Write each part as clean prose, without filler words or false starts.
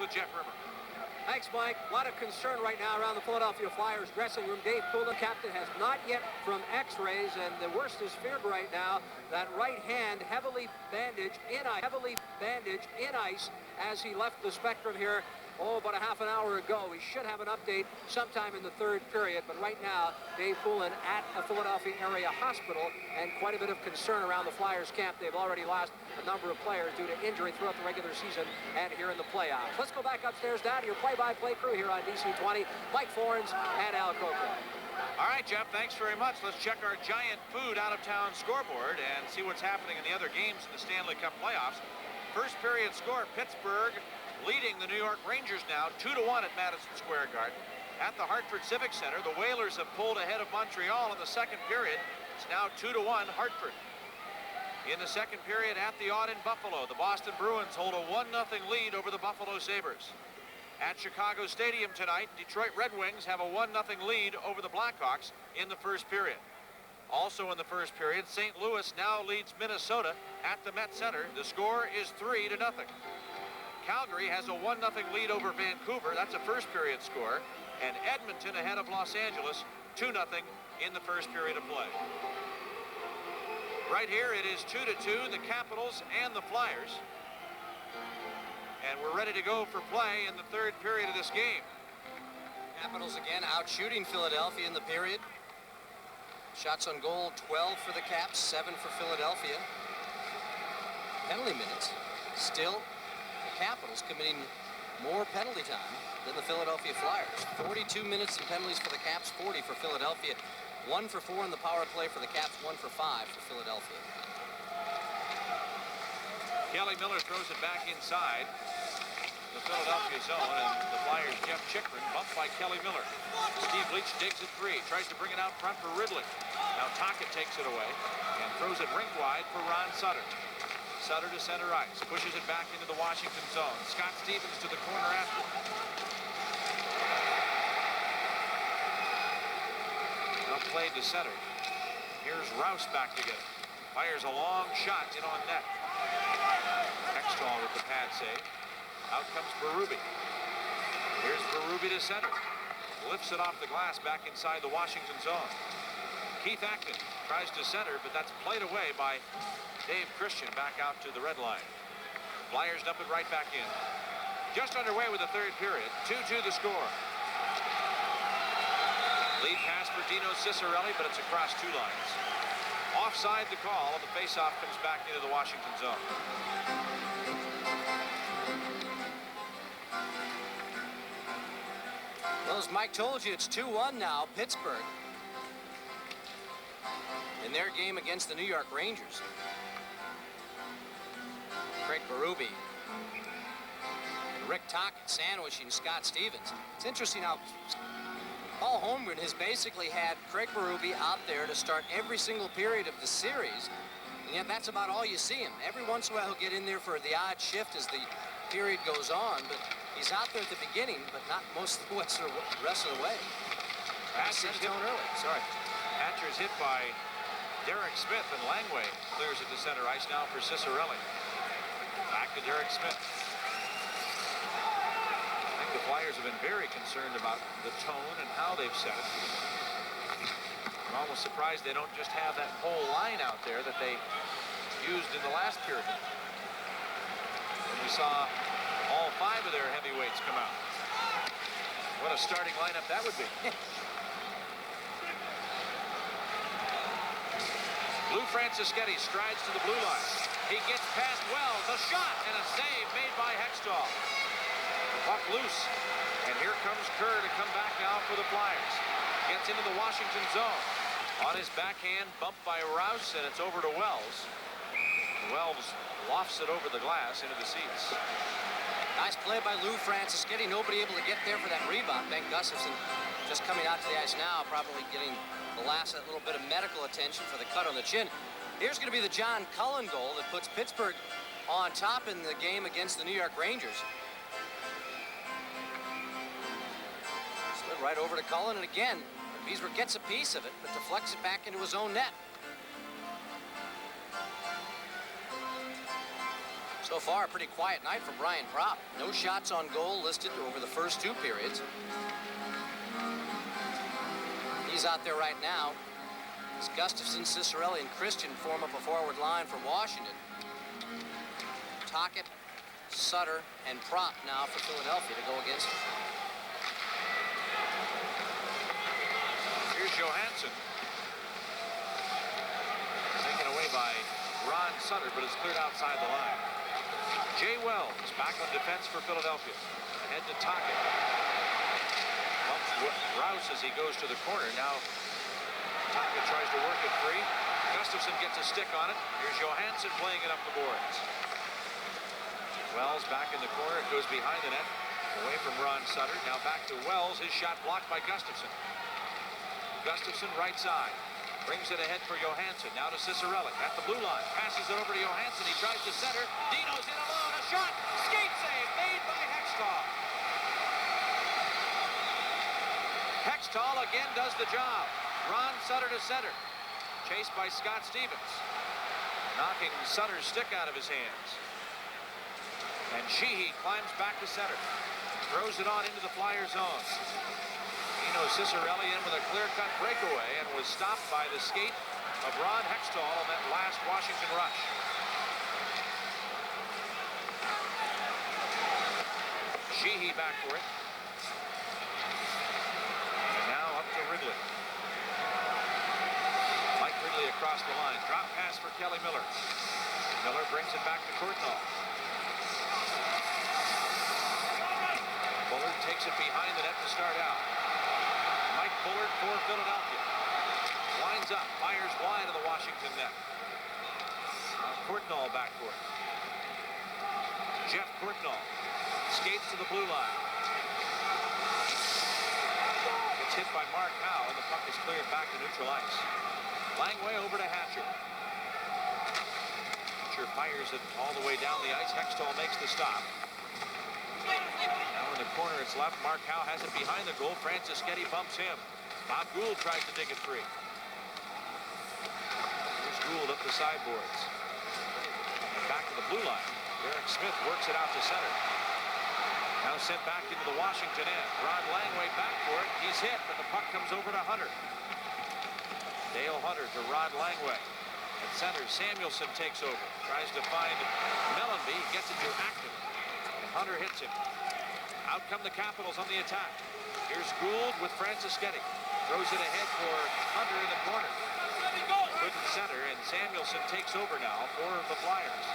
with Jeff Rimmer. Thanks, Mike. A lot of concern right now around the Philadelphia Flyers dressing room. Dave Poulin, captain, has not yet from x-rays, and the worst is feared right now. That right hand heavily bandaged in ice as he left the spectrum here, about a half an hour ago. We should have an update sometime in the third period, but right now, Dave Poulin at a Philadelphia area hospital, and quite a bit of concern around the Flyers camp. They've already lost a number of players due to injury throughout the regular season and here in the playoffs. Let's go back upstairs down to your play-by-play crew here on DC20, Mike Forens and Al Croker. All right, Jeff, thanks very much. Let's check our giant food out-of-town scoreboard and see what's happening in the other games in the Stanley Cup playoffs. First period score, Pittsburgh leading the New York Rangers now 2-1 at Madison Square Garden. At the Hartford Civic Center, the Whalers have pulled ahead of Montreal in the second period. It's now 2-1 Hartford. In the second period at the Odd in Buffalo, the Boston Bruins hold a 1-0 lead over the Buffalo Sabres. At Chicago Stadium tonight, Detroit Red Wings have a 1-0 lead over the Blackhawks in the first period. Also in the first period, St. Louis now leads Minnesota at the Met Center. The score is 3-0. Calgary has a 1-0 lead over Vancouver. That's a first period score. And Edmonton ahead of Los Angeles, 2-0 in the first period of play. Right here it is 2-2, the Capitals and the Flyers. And we're ready to go for play in the third period of this game. Capitals again out shooting Philadelphia in the period. Shots on goal, 12 for the Caps, 7 for Philadelphia. Penalty minutes, still the Capitals committing more penalty time than the Philadelphia Flyers. 42 minutes in penalties for the Caps, 40 for Philadelphia. 1 for 4 in the power play for the Caps, 1 for 5 for Philadelphia. Kelly Miller throws it back inside the Philadelphia zone, and the Flyers' Jeff Chikrin bumped by Kelly Miller. Steve Leach digs at 3, tries to bring it out front for Ridley. Now Tocchet takes it away and throws it rink wide for Ron Sutter. Sutter to center ice, pushes it back into the Washington zone. Scott Stevens to the corner after. Well played to center. Here's Rouse back to get it. Fires a long shot in on net. Hextall with the pad save. Out comes Berube. Here's Berube to center. Lifts it off the glass back inside the Washington zone. Keith Acton tries to center, but that's played away by Dave Christian back out to the red line. Flyers dump it right back in. Just underway with the third period. 2-2 the score. Lead pass for Dino Ciccarelli, but it's across 2 lines. Offside the call. The faceoff comes back into the Washington zone. Well, as Mike told you, it's 2-1 now, Pittsburgh, in their game against the New York Rangers. Craig Berube and Rick Tocchet sandwiching Scott Stevens. It's interesting how Paul Holmgren has basically had Craig Berube out there to start every single period of the series, and yet that's about all you see him. Every once in a while he'll get in there for the odd shift as the period goes on, but he's out there at the beginning, but not most of the rest of the way. Hatcher's hit early. Sorry. Hatcher's hit by Derek Smith, and Langway clears it to center ice now for Ciccarelli. Back to Derek Smith. I think the Flyers have been very concerned about the tone and how they've set it. I'm almost surprised they don't just have that whole line out there that they used in the last period. And we saw all 5 of their heavyweights come out. What a starting lineup that would be. Lou Francischetti strides to the blue line. He gets past Wells. A shot and a save made by Hextall. The puck loose. And here comes Kerr to come back now for the Flyers. Gets into the Washington zone. On his backhand, bumped by Rouse, and it's over to Wells. Wells lofts it over the glass into the seats. Nice play by Lou Francischetti. Nobody able to get there for that rebound. Ben Gustafson just coming out to the ice now, probably getting the last little bit of medical attention for the cut on the chin. Here's going to be the John Cullen goal that puts Pittsburgh on top in the game against the New York Rangers. Slid right over to Cullen, and again, Beesbrook gets a piece of it, but deflects it back into his own net. So far, a pretty quiet night for Brian Propp. No shots on goal listed over the first 2 periods. He's out there right now as Gustafson, Cicerelli, and Christian form up a forward line for Washington. Tocchet, Sutter, and Propp now for Philadelphia to go against. Here's Johansson. Taken away by Ron Sutter, but is cleared outside the line. Jay Wells back on defense for Philadelphia. Ahead to Tocchet. Bumps Rouse as he goes to the corner. Now Tocchet tries to work it free. Gustafson gets a stick on it. Here's Johansson playing it up the boards. Wells back in the corner. It goes behind the net. Away from Ron Sutter. Now back to Wells. His shot blocked by Gustafson. Gustafson right side. Brings it ahead for Johansson. Now to Cicerelli at the blue line. Passes it over to Johansson. He tries to center. Dino's in alone. A shot. Skate save made by Hextall. Hextall again does the job. Ron Sutter to center. Chased by Scott Stevens. Knocking Sutter's stick out of his hands. And Sheehy climbs back to center. Throws it on into the Flyer zone. Cicerelli in with a clear-cut breakaway and was stopped by the skate of Ron Hextall on that last Washington rush. Sheehy back for it. And now up to Ridley. Mike Ridley across the line. Drop pass for Kelly Miller. Miller brings it back to Courtnall. Bullard takes it behind the net to start out. Bullard for Philadelphia. Winds up, fires wide of the Washington net. Courtnall back for it. Jeff Courtnall skates to the blue line. It's hit by Mark Howe, and the puck is cleared back to neutral ice. Langway over to Hatcher. Hatcher fires it all the way down the ice. Hextall makes the stop. Now in the corner, it's left. Mark Howe has it behind the goal. Francis Getty bumps him. Bob Gould tries to dig it free. Here's Gould up the sideboards. And back to the blue line. Derek Smith works it out to center. Now sent back into the Washington end. Rod Langway back for it. He's hit, but the puck comes over to Hunter. Dale Hunter to Rod Langway. At center, Samuelson takes over. Tries to find Mellenby. Gets it to Acton. And Hunter hits him. Out come the Capitals on the attack. Here's Gould with Francis Getty. Throws it ahead for Hunter in the corner. Couldn't center, and Samuelson takes over now for the Flyers.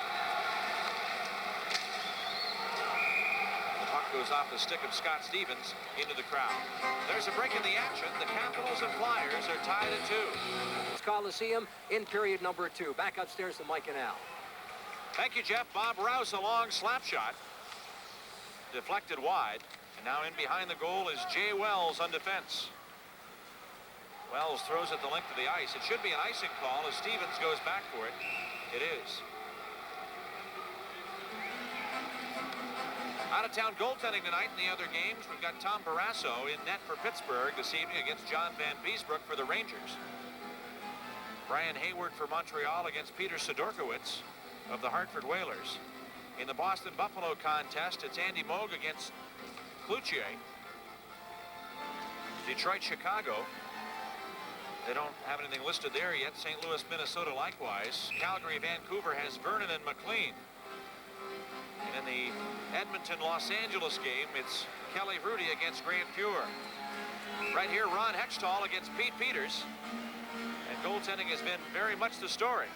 The puck goes off the stick of Scott Stevens into the crowd. There's a break in the action. The Capitals and Flyers are tied at 2. Coliseum in period number 2. Back upstairs to Mike and Al. Thank you, Jeff. Bob Rouse, a long slap shot. Deflected wide. And now in behind the goal is Jay Wells on defense. Wells throws it the length of the ice. It should be an icing call as Stevens goes back for it. It is. Out-of-town goaltending tonight in the other games. We've got Tom Barrasso in net for Pittsburgh this evening against John Van Beesbrook for the Rangers. Brian Hayward for Montreal against Peter Sidorkiewicz of the Hartford Whalers. In the Boston Buffalo contest, it's Andy Moog against Cloutier. Detroit, Chicago. They don't have anything listed there yet. St. Louis, Minnesota likewise. Calgary, Vancouver has Vernon and McLean. And in the Edmonton, Los Angeles game, it's Kelly Hrudey against Grant Fuhr. Right here, Ron Hextall against Pete Peters. And goaltending has been very much the story.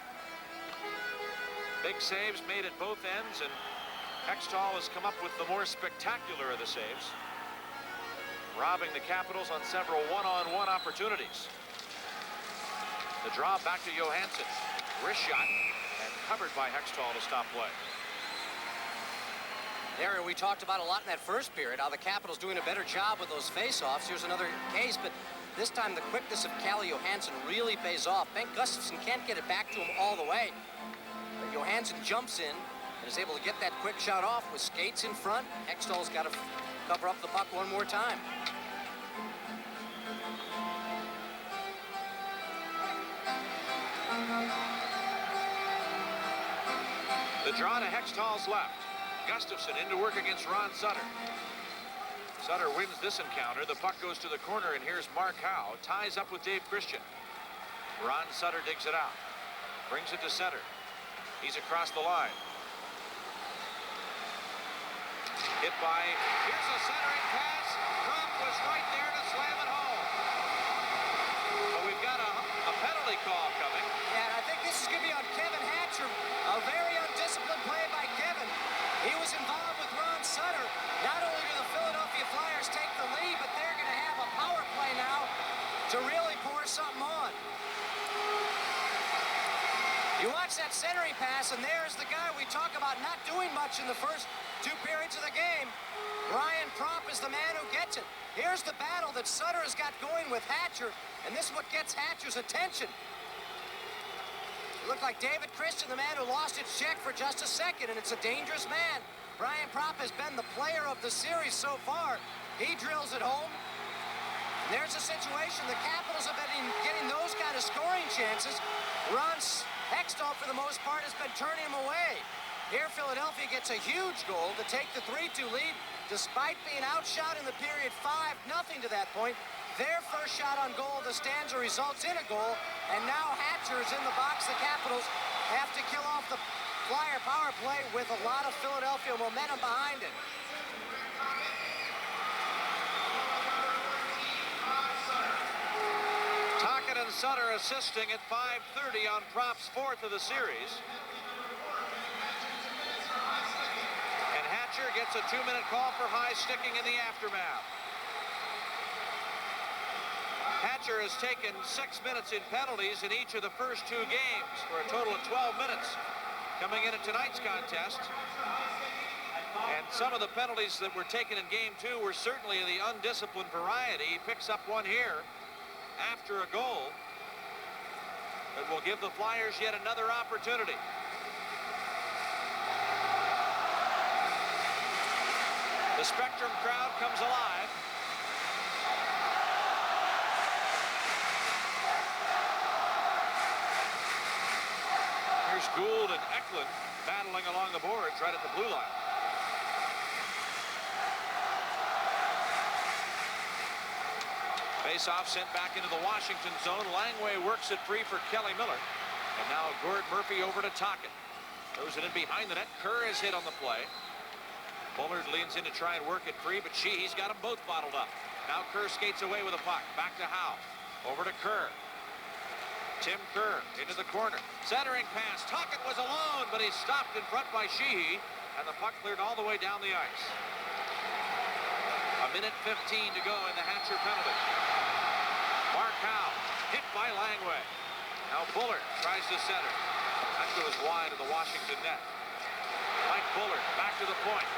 Big saves made at both ends, and Hextall has come up with the more spectacular of the saves, robbing the Capitals on several one-on-one opportunities. The draw back to Johansson. Wrist shot and covered by Hextall to stop play. Area we talked about a lot in that first period, how the Capitals doing a better job with those face-offs. Here's another case, but this time the quickness of Calle Johansson really pays off. Bengt Gustafson can't get it back to him all the way. But Johansson jumps in and is able to get that quick shot off with skates in front. Hextall's got to cover up the puck one more time. The draw to Hextall's left. Gustafson into work against Ron Sutter. Sutter wins this encounter. The puck goes to the corner, and here's Mark Howe. Ties up with Dave Christian. Ron Sutter digs it out. Brings it to center. He's across the line. Hit by, here's a centering pass. Trump was right there to slam it home. But we've got a penalty call coming. And I think this is going to be on Kevin Hatcher. A very undisciplined play by Kevin. He was involved with Ron Sutter. Not only do the Philadelphia Flyers take the lead, but they're going to have a power play now to really pour something on. You watch that centering pass, and there's the guy we talk about not doing much in the first 2 periods of the game. Ryan Promp is the man who gets it. Here's the battle that Sutter has got going with Hatcher, and this is what gets Hatcher's attention. It looked like David Christian, the man who lost his check for just a second, and it's a dangerous man. Ryan Promp has been the player of the series so far. He drills it home. And there's a situation. The Capitals have been getting those kind of scoring chances. Ron Hextall, for the most part, has been turning them away. Here, Philadelphia gets a huge goal to take the 3-2 lead, despite being outshot in the period 5-0 to that point. Their first shot on goal, the stanza, results in a goal, and now Hatcher is in the box. The Capitals have to kill off the Flyer power play with a lot of Philadelphia momentum behind it. Tocchet and Sutter assisting at 5:30 on Promp's 4th of the series. And Hatcher gets a 2-minute call for high sticking in the aftermath. Hatcher has taken 6 minutes in penalties in each of the first 2 games for a total of 12 minutes coming into tonight's contest. And some of the penalties that were taken in game 2 were certainly of the undisciplined variety. He picks up one here after a goal that will give the Flyers yet another opportunity. The Spectrum crowd comes alive. Here's Gould and Eklund battling along the boards right at the blue line. Face-off sent back into the Washington zone. Langway works it free for Kelly Miller. And now Gord Murphy over to Tocchet. Throws it in behind the net. Kerr is hit on the play. Bullard leans in to try and work it free, but he's got them both bottled up. Now Kerr skates away with a puck. Back to Howe. Over to Kerr. Tim Kerr into the corner. Centering pass. Tocchet was alone, but he's stopped in front by Sheehy, and the puck cleared all the way down the ice. A minute 15 to go in the Hatcher penalty. Mark Howe hit by Langway. Now Bullard tries to center. That goes wide of the Washington net. Mike Bullard back to the point.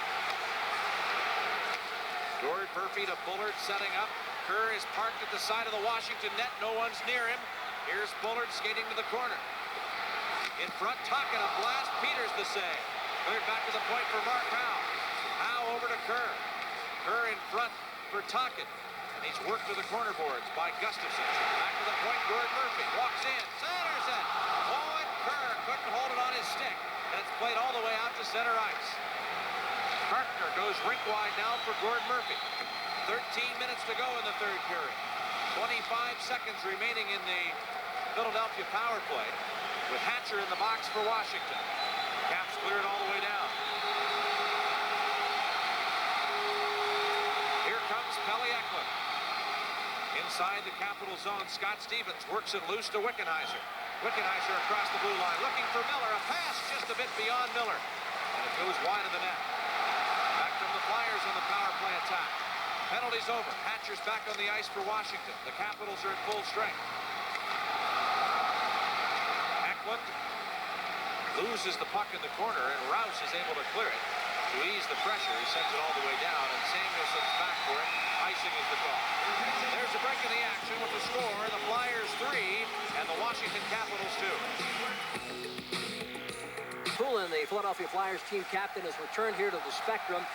Gord Murphy to Bullard setting up. Kerr is parked at the side of the Washington net. No one's near him. Here's Bullard skating to the corner. In front, Tocchet a blast. Peters the save. Cleared back to the point for Mark Howe. Howe over to Kerr. Kerr in front for Tocchet. And he's worked to the corner boards by Gustafson. Back to the point, Gord Murphy walks in, centers it. Oh, and Kerr couldn't hold it on his stick. And it's played all the way out to center ice. Carpenter goes rink wide now for Gord Murphy. 13 minutes to go in the 3rd period. 25 seconds remaining in the Philadelphia power play with Hatcher in the box for Washington. Caps cleared all the way down. Here comes Pelle Eklund. Inside the Capital zone, Scott Stevens works it loose to Wickenheiser. Wickenheiser across the blue line, looking for Miller. A pass just a bit beyond Miller. And it goes wide of the net. Back from the Flyers on the power play attack. Penalty's over. Hatcher's back on the ice for Washington. The Capitals are at full strength. Eklund loses the puck in the corner, and Rouse is able to clear it. To ease the pressure, he sends it all the way down, and Samuelson's back for it. Icing is the call. There's a break in the action with the score. The Flyers 3 and the Washington Capitals 2. Poulin, the Philadelphia Flyers team captain, has returned here to the Spectrum.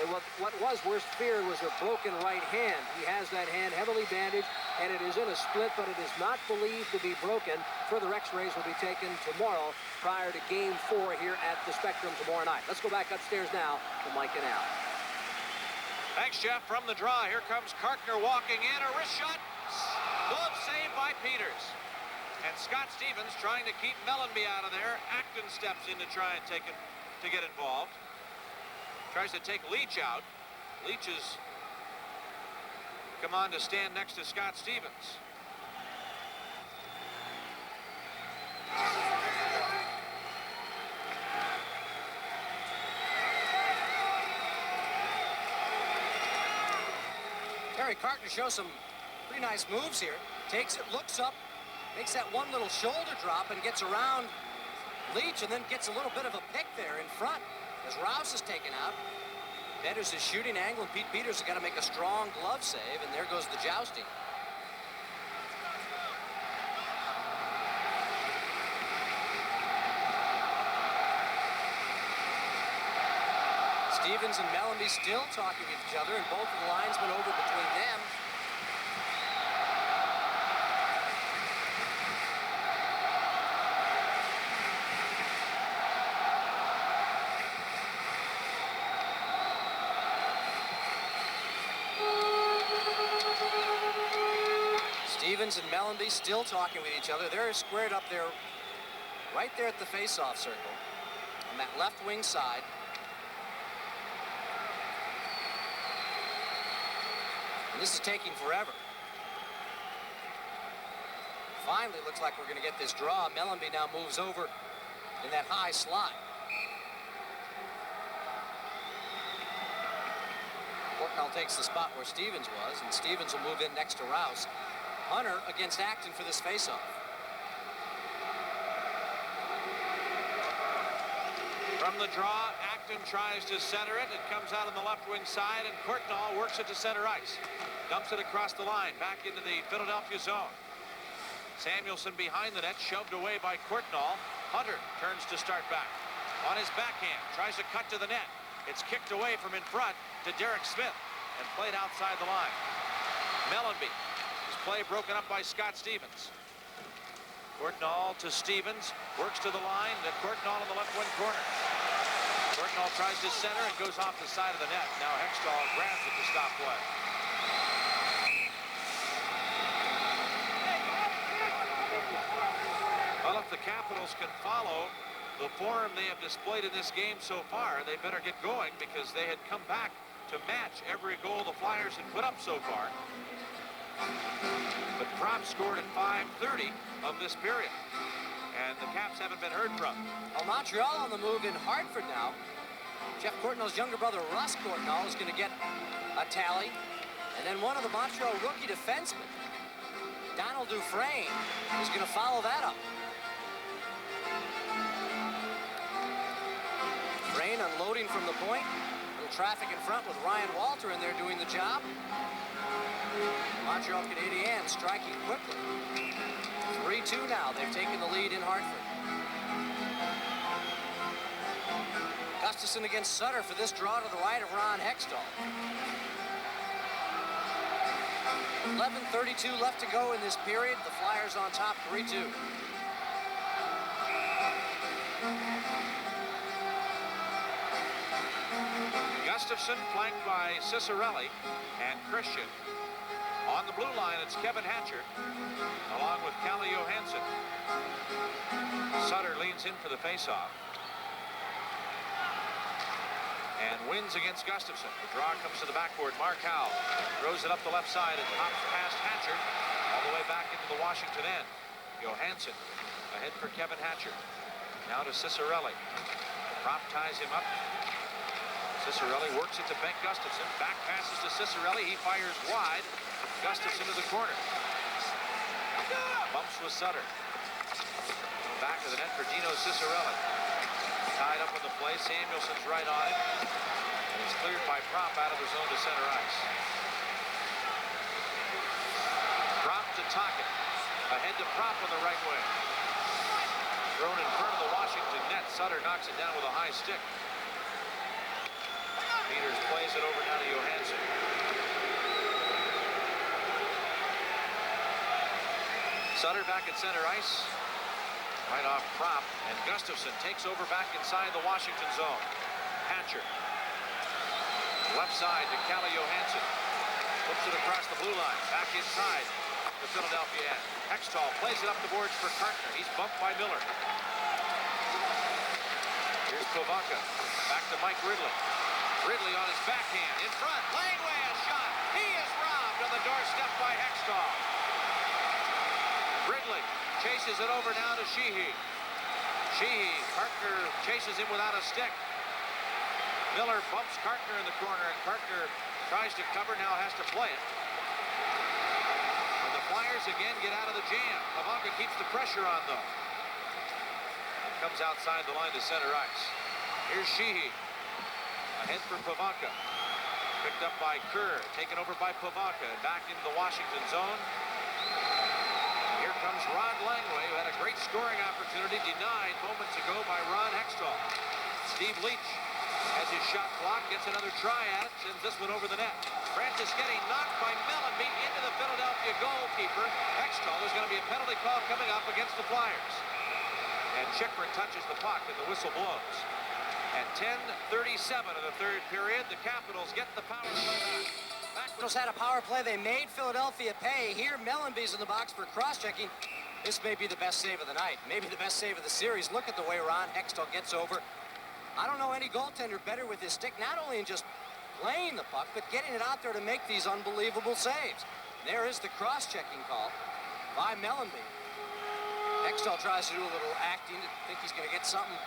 What was worst feared was a broken right hand. He has that hand heavily bandaged, and it is in a split, but it is not believed to be broken. Further x-rays will be taken tomorrow prior to Game 4 here at the Spectrum tomorrow night. Let's go back upstairs now to Mike and Al. Thanks, Jeff. From the draw, here comes Kartner walking in. A wrist shot. Glove save by Peters. And Scott Stevens trying to keep Mellenby out of there. Acton steps in to try and to get involved. Tries to take Leach out. Leach has come on to stand next to Scott Stevens. Terry Kartner shows some pretty nice moves here. Takes it, looks up, makes that one little shoulder drop and gets around Leach, and then gets a little bit of a pick there in front as Rouse is taken out. Peters is shooting angle, and Pete Peters has got to make a strong glove save, and there goes the jousting. Stevens and Mellenby still talking with each other, and both of the linesmen over between them. Stevens and Mellenby still talking with each other. They're squared up there, right there at the face-off circle, on that left wing side. And this is taking forever. Finally, looks like we're going to get this draw. Mellenby now moves over in that high slot. Portnoy takes the spot where Stevens was, and Stevens will move in next to Rouse. Hunter against Acton for this faceoff. From the draw, Acton tries to center it. It comes out on the left wing side, and Portnoy works it to center ice. Dumps it across the line, back into the Philadelphia zone. Samuelson behind the net, shoved away by Portnoy. Hunter turns to start back. On his backhand, tries to cut to the net. It's kicked away from in front to Derek Smith and played outside the line. Mellenby. Play broken up by Scott Stevens. Portnoy to Stevens, works to the line, to Portnoy in the left wing corner. Portnoy tries to center and goes off the side of the net. Now Hextall grabs it to stop play. Well, if the Capitals can follow the form they have displayed in this game so far, they better get going, because they had come back to match every goal the Flyers had put up so far. But Prop scored at 5:30 of this period, and the Caps haven't been heard from. Well, Montreal on the move in Hartford now. Jeff Courtnall's younger brother, Russ Courtnall, is going to get a tally. And then one of the Montreal rookie defensemen, Donald Dufresne, is going to follow that up. Dufresne unloading from the point. A little traffic in front with Ryan Walter in there doing the job. Montreal Canadiens striking quickly. 3-2 now. They've taken the lead in Hartford. Gustafson against Sutter for this draw to the right of Ron Hextall. 11:32 left to go in this period. The Flyers on top 3-2. Gustafson flanked by Cicerelli and Christian. On the blue line, it's Kevin Hatcher, along with Calle Johansson. Sutter leans in for the faceoff and wins against Gustafson. The draw comes to the backboard. Mark Howe throws it up the left side and pops past Hatcher all the way back into the Washington end. Johansson ahead for Kevin Hatcher. Now to Cicerelli. Prop ties him up. Cicerelli works it to Bengt Gustafson. Back passes to Cicerelli. He fires wide. Gustafson to the corner. Bumps with Sutter. Back of the net for Dino Cicerelli. Tied up on the play. Samuelson's right on it. And he's cleared by Prop out of the zone to center ice. Prop to Tocchet. Ahead to Prop on the right wing. Thrown in front of the Washington net. Sutter knocks it down with a high stick. Peters plays it over now to Johansson. Sutter back at center ice. Right off prop, and Gustafsson takes over back inside the Washington zone. Hatcher. Left side to Calle Johansson. Flips it across the blue line. Back inside the Philadelphia end. Hextall plays it up the boards for Kartner. He's bumped by Miller. Here's Pivonka. Back to Mike Ridley. Ridley on his backhand. In front. Langway a shot. He is robbed on the doorstep by Hextall. Ridley chases it over now to Sheehy. Sheehy. Kartner chases him without a stick. Miller bumps Kartner in the corner, and Kartner tries to cover, now has to play it. And the Flyers again get out of the jam. Pivonka keeps the pressure on, though. Comes outside the line to center ice. Here's Sheehy. Ahead for Pivonka. Picked up by Kerr. Taken over by Pivonka. Back into the Washington zone. Here comes Rod Langway, who had a great scoring opportunity denied moments ago by Ron Hextall. Steve Leach has his shot blocked, gets another try at it, sends this one over the net. Franceschetti knocked by Mellanby into the Philadelphia goalkeeper. Hextall, there's going to be a penalty call coming up against the Flyers. And Chychrun touches the puck, and the whistle blows. At 10:37 of the third period, the Capitals get the power play back. Capitals had a power play. They made Philadelphia pay. Here, Mellanby's in the box for cross-checking. This may be the best save of the night, maybe the best save of the series. Look at the way Ron Hextall gets over. I don't know any goaltender better with his stick, not only in just playing the puck, but getting it out there to make these unbelievable saves. There is the cross-checking call by Mellanby. Hextall tries to do a little acting to think he's going to get something.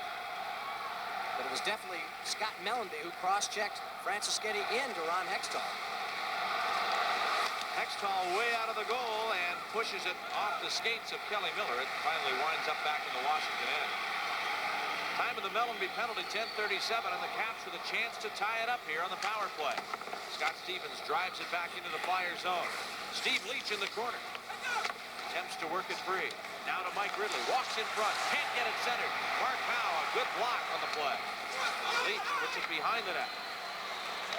But it was definitely Scott Mellanby who cross-checked Franceschetti into Ron Hextall. Hextall way out of the goal and pushes it off the skates of Kelly Miller. It finally winds up back in the Washington end. Time of the Mellanby penalty, 10:37, and the Caps with a chance to tie it up here on the power play. Scott Stevens drives it back into the Flyer zone. Steve Leach in the corner. Attempts to work it free. Now to Mike Ridley. Walks in front. Can't get it centered. Mark Howe, a good block on the play. Leach puts it behind the net.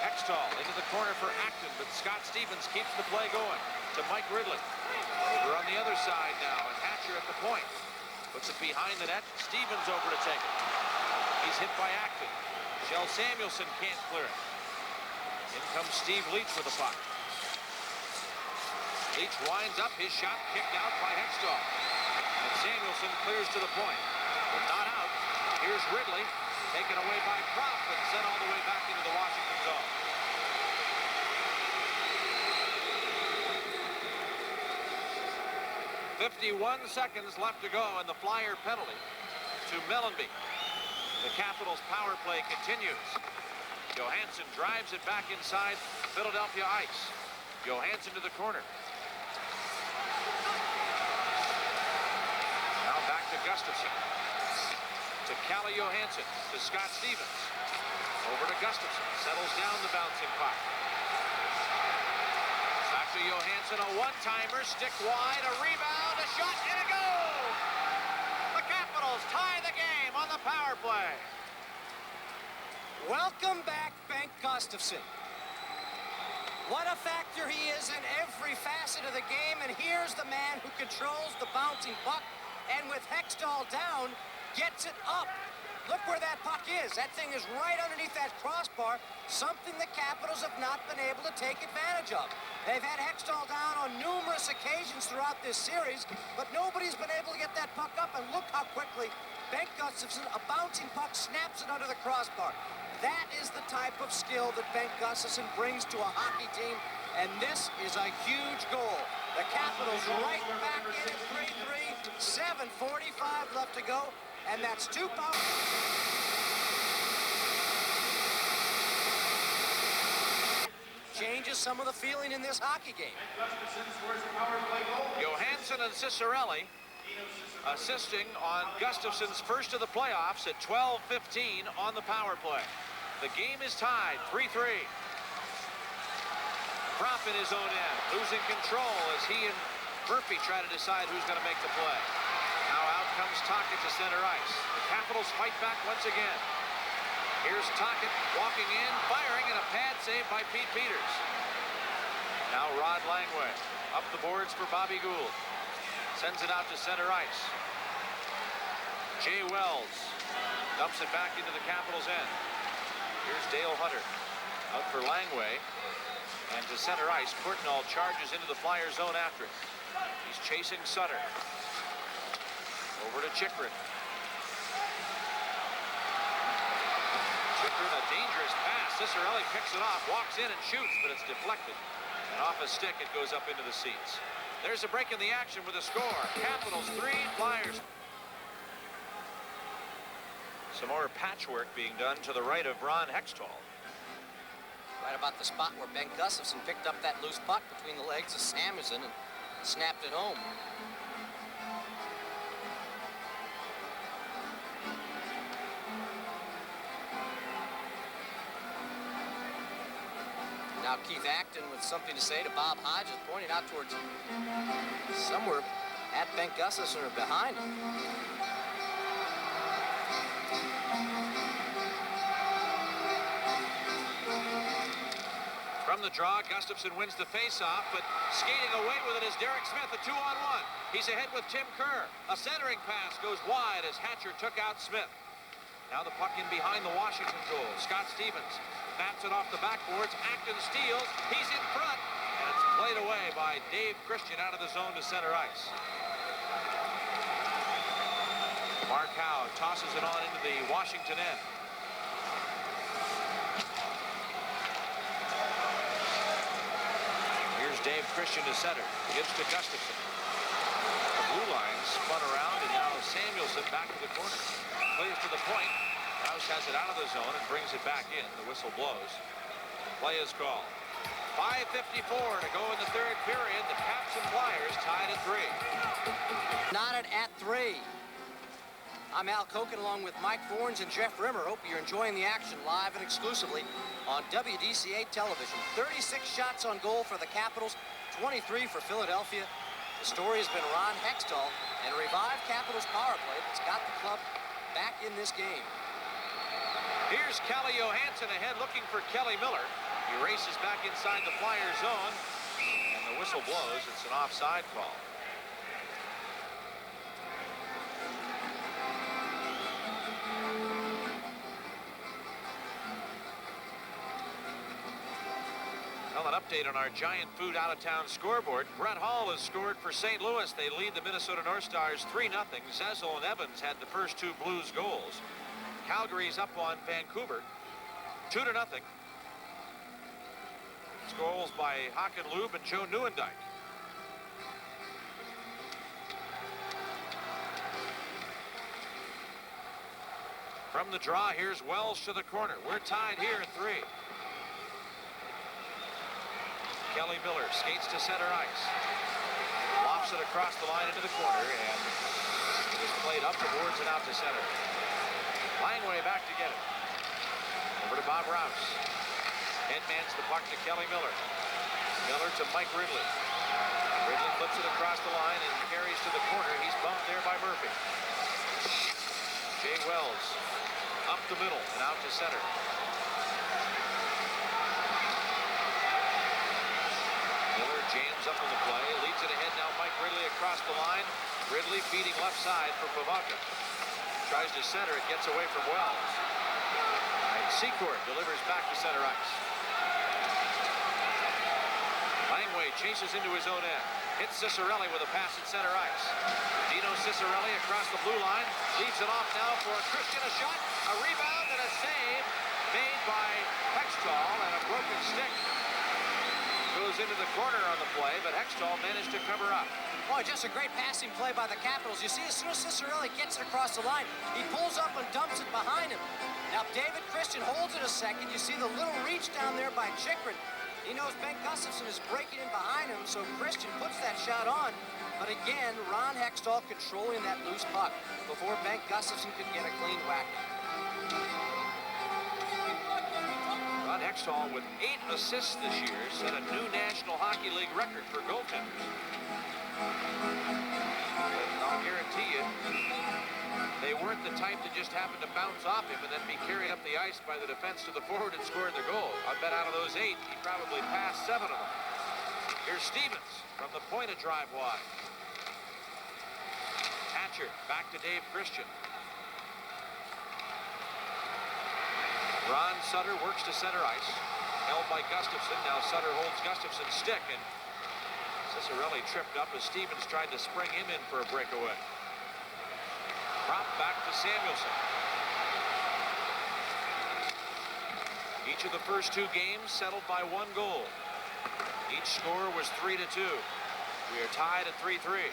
Hextall into the corner for Acton, but Scott Stevens keeps the play going to Mike Ridley. We're on the other side now, and Hatcher at the point. Puts it behind the net. Stevens over to take it. He's hit by Acton. Shell Samuelson can't clear it. In comes Steve Leach with the puck. Leach winds up. His shot kicked out by Hextall. And Samuelson clears to the point, but not out. Here's Ridley, taken away by Propp and sent all the way back into the Washington zone. .51 seconds left to go, and the Flyer penalty to Mellanby. The Capitals' power play continues. Johansson drives it back inside Philadelphia ice. Johansson to the corner. Now back to Gustafsson. To Calle Johansson. To Scott Stevens. Over to Gustafsson. Settles down the bouncing puck. Back to Johansson. A one-timer. Stick wide. A rebound. A shot. And a goal! The Capitals tie the game on the power play. Welcome back, Bengt Gustafsson. What a factor he is in every facet of the game, and here's the man who controls the bouncing puck, and with Hextall down, gets it up. Look where that puck is. That thing is right underneath that crossbar, something the Capitals have not been able to take advantage of. They've had Hextall down on numerous occasions throughout this series, but nobody's been able to get that puck up, and look how quickly Bengt Gustafsson, a bouncing puck, snaps it under the crossbar. That is the type of skill that Bengt Gustafsson brings to a hockey team, and this is a huge goal. The Capitals right back in at 3-3, 7:45 left to go, and that's two power. Changes some of the feeling in this hockey game. Johansson and Cicerelli assisting on Gustafsson's first of the playoffs at 12:15 on the power play. The game is tied, 3-3. Propp in his own end, losing control as he and Murphy try to decide who's going to make the play. Now out comes Tocchet to center ice. The Capitals fight back once again. Here's Tockett walking in, firing, and a pad save by Pete Peters. Now Rod Langway up the boards for Bobby Gould. Sends it out to center ice. Jay Wells dumps it back into the Capitals' end. Here's Dale Hunter out for Langway. And to center ice, Courtnall charges into the Flyers zone after it. He's chasing Sutter. Over to Chychrun. Chychrun, a dangerous pass. Cicerelli picks it off, walks in and shoots, but it's deflected. And off a stick, it goes up into the seats. There's a break in the action with a score. Capitals 3, Flyers. Some more patchwork being done to the right of Ron Hextall. Right about the spot where Ben Gustafson picked up that loose puck between the legs of Samuelson and snapped it home. Now Keith Acton with something to say to Bob Hodges, pointing out towards somewhere at Ben Gustafson or behind him. From the draw, Gustafson wins the faceoff, but skating away with it is Derek Smith, a 2-on-1. He's ahead with Tim Kerr. A centering pass goes wide as Hatcher took out Smith. Now the puck in behind the Washington goal. Scott Stevens bats it off the backboards. Acton steals. He's in front, and it's played away by Dave Christian out of the zone to center ice. Mark Howe tosses it on into the Washington end. Here's Dave Christian to center. Gives to Gustafson. The blue line spun around, and now Samuelson back to the corner. Plays to the point. Rouse has it out of the zone and brings it back in. The whistle blows. Play is called. 5:54 to go in the third period. The Caps and Flyers tied at 3. Knotted at 3. I'm Al Koken along with Mike Forns and Jeff Rimmer. Hope you're enjoying the action live and exclusively on WDCA television. 36 shots on goal for the Capitals, 23 for Philadelphia. The story has been Ron Hextall and a revived Capitals power play that's got the club back in this game. Here's Kelly Johansson ahead looking for Kelly Miller. He races back inside the Flyers zone, and the whistle blows. It's an offside call. Well, an update on our Giant Food out-of-town scoreboard. Brett Hall has scored for St. Louis. They lead the Minnesota North Stars 3-0. Zezel and Evans had the first 2 Blues goals. Calgary's up on Vancouver 2-0. Goals by Hakan Lube and Joe Nieuwendyk. From the draw, here's Wells to the corner. We're tied here at 3. Kelly Miller skates to center ice. Lofts it across the line into the corner, and it is played up the boards and out to center. Langway back to get it. Over to Bob Rouse. Headmans the puck to Kelly Miller. Miller to Mike Ridley. Ridley flips it across the line and carries to the corner. He's bumped there by Murphy. Jay Wells up the middle and out to center. Miller jams up on the play. Leads it ahead now. Mike Ridley across the line. Ridley feeding left side for Pavelka. Tries to center. It gets away from Wells. And Secord delivers back to center ice. Langway chases into his own end. Hits Cicerelli with a pass at center ice. Dino Cicerelli across the blue line. Leaves it off now for Christian. A shot, a rebound, and a save made by Hextall, and a broken stick goes into the corner on the play, but Hextall managed to cover up. Boy, just a great passing play by the Capitals. You see, as soon as Cicerelli gets it across the line, he pulls up and dumps it behind him. Now, David Christian holds it a second. You see the little reach down there by Chychrun. He knows Ben Gustafson is breaking in behind him, so Christian puts that shot on. But again, Ron Hextall controlling that loose puck before Ben Gustafson could get a clean whack. Ron Hextall with 8 assists this year set a new National Hockey League record for goaltenders. But I'll guarantee you, They weren't the type that just happened to bounce off him and then be carried up the ice by the defense to the forward and scored the goal. I bet out of those 8, he probably passed 7 of them. Here's Stevens from the point of drive wide. Hatcher back to Dave Christian. Ron Sutter works to center ice. Held by Gustafson. Now Sutter holds Gustafson's stick, and Cicerelli tripped up as Stevens tried to spring him in for a breakaway. Prop back to Samuelson. Each of the first 2 games settled by 1 goal. Each score was 3-2. We are tied at 3-3.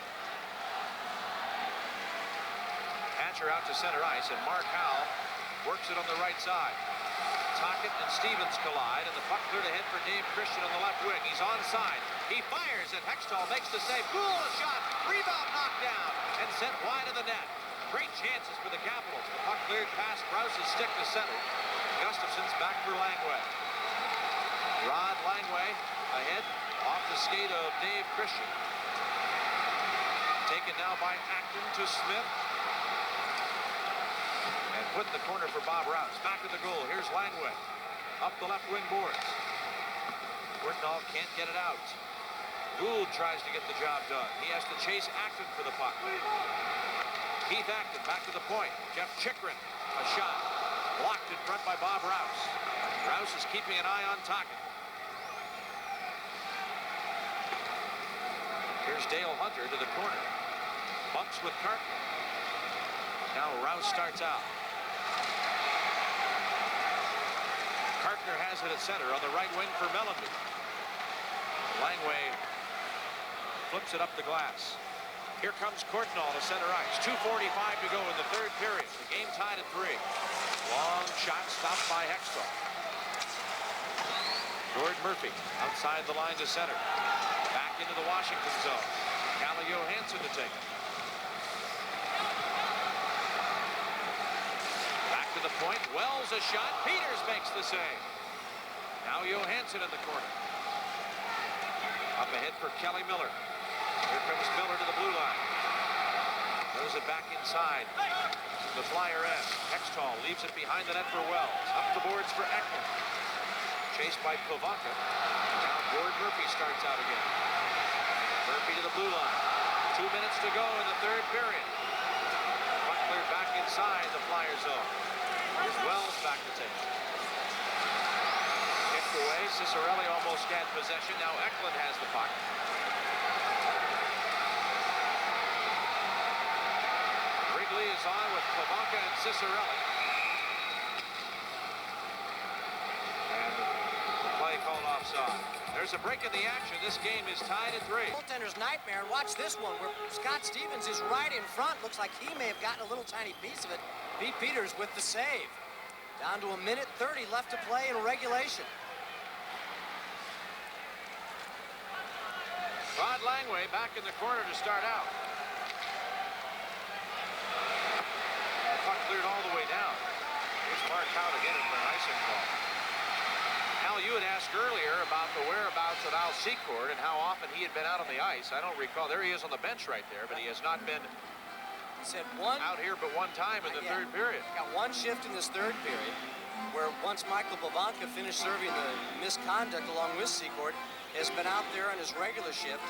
Hatcher out to center ice, and Mark Howell works it on the right side. Tocchet and Stevens collide, and the puck cleared ahead for Dave Christian on the left wing. He's onside. He fires, and Hextall makes the save. Gould, a shot. Rebound knocked down and sent wide of the net. Great chances for the Capitals. The puck cleared past Rouse's stick to center. Gustafson's back for Langway. Rod Langway ahead off the skate of Dave Christian. Taken now by Acton to Smith. And put in the corner for Bob Rouse. Back to the goal. Here's Langway. Up the left wing boards. Wurtnall can't get it out. Gould tries to get the job done. He has to chase Acton for the puck. Keith Acton back to the point. Jeff Chikrin, a shot. Blocked in front by Bob Rouse. Rouse is keeping an eye on Tocchet. Here's Dale Hunter to the corner. Bumps with Carton. Now Rouse starts out. Cartner has it at center on the right wing for Mellanby. Langway flips it up the glass. Here comes Courtnall to center ice. 2:45 to go in the 3rd period. The game tied at 3. Long shot stopped by Hextall. Gord Murphy outside the line to center. Back into the Washington zone. Calle Johansson to take it. Back to the point. Wells a shot. Peters makes the save. Now Johansson in the corner. Up ahead for Kelly Miller. Here comes Miller to the blue line. Throws it back inside. The Flyer end. Hextall leaves it behind the net for Wells. Up the boards for Ekman. Chased by Pivonka. Now Gord Murphy starts out again. Murphy to the blue line. 2 minutes to go in the 3rd period. Puck cleared back inside the Flyer zone. Here's Wells back to take. Kicked away. Cicerelli almost had possession. Now Eklund has the puck. Wrigley is on with Pivonka and Cicerelli. And the play called offside. There's a break in the action. This game is tied at 3. Goaltender's nightmare. And watch this one where Scott Stevens is right in front. Looks like he may have gotten a little tiny piece of it. Pete Peters with the save. Down to 1:30 left to play in regulation. Rod Langway back in the corner to start out. The puck cleared all the way down. Here's Mark Howe to get it for an icing call. Al, you had asked earlier about the whereabouts of Al Secord and how often he had been out on the ice. I don't recall. There he is on the bench right there, but he has not been out here but 1 time in the 3rd period. Got 1 shift in this 3rd period where once Michael Pivonka finished serving the misconduct along with Secord, has been out there on his regular shift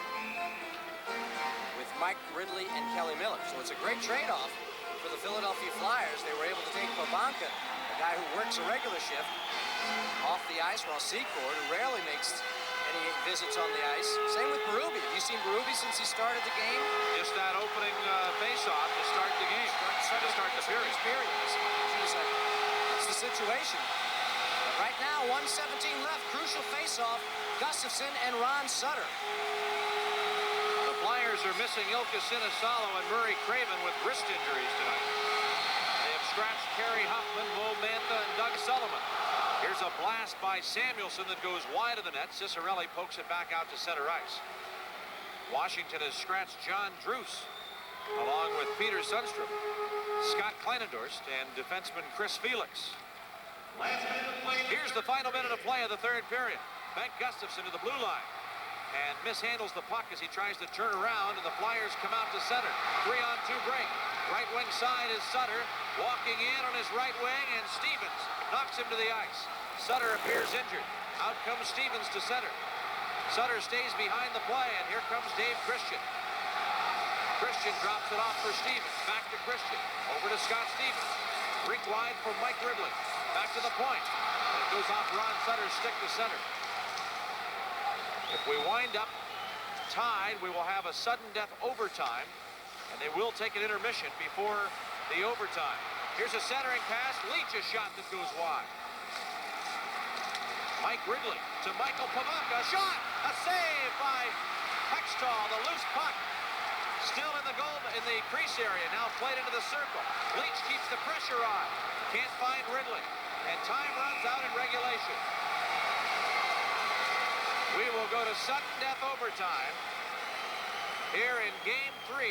with Mike Ridley and Kelly Miller. So it's a great trade-off for the Philadelphia Flyers. They were able to take Pivonka, a guy who works a regular shift, off the ice, while Secord, who rarely makes any visits on the ice. Same with Berube. Have you seen Berube since he started the game? Just that opening face-off to start the game, to start the period. It's the situation. But right now, 1:17 left. Crucial face-off. Gustafson and Ron Sutter. The Flyers are missing Ilka Sinisalo and Murray Craven with wrist injuries tonight. They have scratched Kerry Huffman, Mo Mantha, and Doug Sullivan. Here's a blast by Samuelson that goes wide of the net. Cicerelli pokes it back out to center ice. Washington has scratched John Druce, along with Peter Sundstrom, Scott Kleinendorst, and defenseman Chris Felix. Here's the final minute of play of the 3rd period. Bengt Gustafson to the blue line. and mishandles the puck as he tries to turn around, and the Flyers come out to center. 3-on-2 break. Right wing side is Sutter, walking in on his right wing, and Stevens knocks him to the ice. Sutter appears injured. Out comes Stevens to center. Sutter stays behind the play, and here comes Dave Christian. Christian drops it off for Stevens. Back to Christian. Over to Scott Stevens. Rink wide for Mike Ridley. Back to the point. And it goes off Ron Sutter's stick to center. If we wind up tied, we will have a sudden death overtime, and they will take an intermission before the overtime. Here's a centering pass. Leach, a shot that goes wide. Mike Ridley to Michael Pavaka. Shot! A save by Hextall. The loose puck still in the goal, in the crease area. Now played into the circle. Leach keeps the pressure on. Can't find Ridley. And time runs out in regulation. We will go to sudden death overtime here in Game 3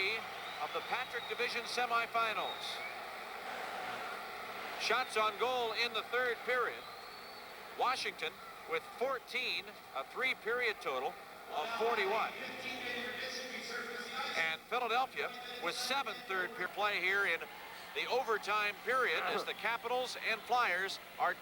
of the Patrick Division semifinals. Shots on goal in the third period. Washington with 14, a three-period total of 41. And Philadelphia with 7 third-period play here in the overtime period as the Capitals and Flyers are